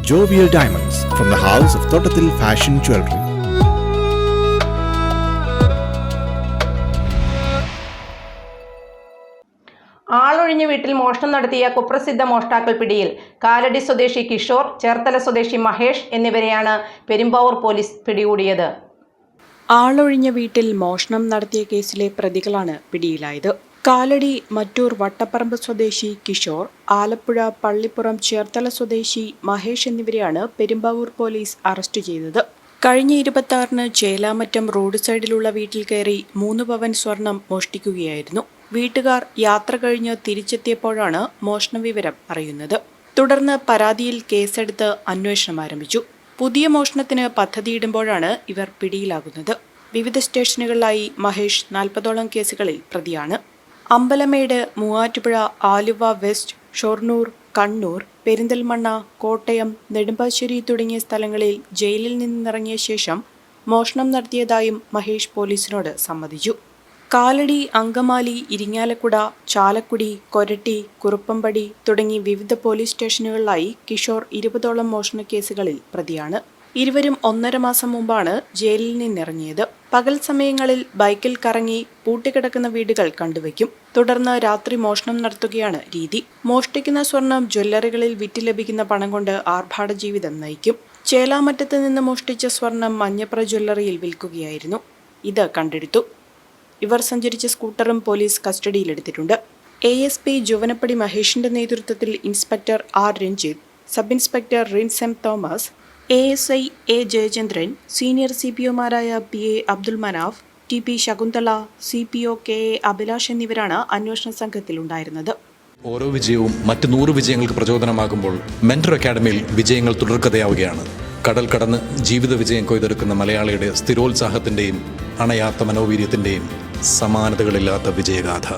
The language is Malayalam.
Jovial Diamonds from the house of Thottathil Fashion Jewelry. ആളൊഴിഞ്ഞ വീട്ടിൽ മോഷണം നടത്തിയ കുപ്രസിദ്ധ മോഷ്ടാക്കൾ പിടിയിൽ. കാലടി സ്വദേശി കിഷോർ, ചേർത്തല സ്വദേശി മഹേഷ് എന്നിവരെയാണ് പെരുമ്പാവൂർ പോലീസ് പിടികൂടിയത്. ആളൊഴിഞ്ഞ വീട്ടിൽ മോഷണം നടത്തിയ കേസിലെ പ്രതികളാണ് പിടിയിലായത്. കാലടി മറ്റൂർ വട്ടപ്പറമ്പ് സ്വദേശി കിഷോർ, ആലപ്പുഴ പള്ളിപ്പുറം ചേർത്തല സ്വദേശി മഹേഷ് എന്നിവരെയാണ് പെരുമ്പാവൂർ പോലീസ് അറസ്റ്റ് ചെയ്തത്. കഴിഞ്ഞ 26-ന് ചേലാമറ്റം റോഡ് സൈഡിലുള്ള വീട്ടിൽ കയറി 3 പവൻ സ്വർണം മോഷ്ടിക്കുകയായിരുന്നു. വീട്ടുകാർ യാത്ര കഴിഞ്ഞ് തിരിച്ചെത്തിയപ്പോഴാണ് മോഷണ വിവരം അറിയുന്നത്. തുടർന്ന് പരാതിയിൽ കേസെടുത്ത് അന്വേഷണം ആരംഭിച്ചു. പുതിയ മോഷണത്തിന് പദ്ധതിയിടുമ്പോഴാണ് ഇവർ പിടിയിലാകുന്നത്. വിവിധ സ്റ്റേഷനുകളിലായി മഹേഷ് 40ഓളം കേസുകളിൽ പ്രതിയാണ്. അമ്പലമേട്, മൂവാറ്റുപുഴ, ആലുവ വെസ്റ്റ്, ഷൊർണൂർ, കണ്ണൂർ, പെരിന്തൽമണ്ണ, കോട്ടയം, നെടുമ്പാശ്ശേരി തുടങ്ങിയ സ്ഥലങ്ങളിൽ ജയിലിൽ നിന്നിറങ്ങിയ ശേഷം മോഷണം നടത്തിയതായും മഹേഷ് പോലീസിനോട് സമ്മതിച്ചു. കാലടി, അങ്കമാലി, ഇരിങ്ങാലക്കുട, ചാലക്കുടി, കൊരട്ടി, കുറുപ്പമ്പടി തുടങ്ങി വിവിധ പോലീസ് സ്റ്റേഷനുകളിലായി കിഷോർ 20ഓളം മോഷണ കേസുകളിൽ പ്രതിയാണ്. ഇരുവരും 1.5 മാസം മുമ്പാണ് ജയിലിൽ നിന്നിറങ്ങിയത്. പകൽ സമയങ്ങളിൽ ബൈക്കിൽ കറങ്ങി പൂട്ടിക്കിടക്കുന്ന വീടുകൾ കണ്ടുവയ്ക്കും. തുടർന്ന് രാത്രി മോഷണം നടത്തുകയാണ് രീതി. മോഷ്ടിക്കുന്ന സ്വർണം ജ്വല്ലറികളിൽ വിറ്റ് ലഭിക്കുന്ന പണം കൊണ്ട് ആർഭാട ജീവിതം നയിക്കും. ചേലാമറ്റത്ത് നിന്ന് മോഷ്ടിച്ച സ്വർണം മഞ്ഞപ്ര ജ്വല്ലറിയിൽ വിൽക്കുകയായിരുന്നു. ഇത് കണ്ടെടുത്തു. ഇവർ സഞ്ചരിച്ച സ്കൂട്ടറും പോലീസ് കസ്റ്റഡിയിലെടുത്തിട്ടുണ്ട്. ASP ജുവനപ്പടി മഹേഷിന്റെ നേതൃത്വത്തിൽ inspector R. Ranjith, sub inspector Rins M. Thomas, ASI A. Jayachandran, senior CPOമാരായ PA Abdul Manaf, TP Shakuntala, CPO KA Abhilash എന്നിവരാണ് അന്വേഷണ സംഘത്തിലുണ്ടായിരുന്നത്. ഓരോ വിജയവും മറ്റ് 100 വിജയങ്ങൾക്ക് പ്രചോദനമാകുമ്പോൾ മെന്റർ അക്കാഡമിയിൽ വിജയങ്ങൾ തുടർക്കഥയാവുകയാണ്. കടൽ കടന്ന് ജീവിത വിജയം കൊയ്തെടുക്കുന്ന മലയാളിയുടെ സ്ഥിരോത്സാഹത്തിൻ്റെയും അണയാത്ത മനോവീര്യത്തിൻ്റെയും സമാനതകളില്ലാത്ത വിജയഗാഥ.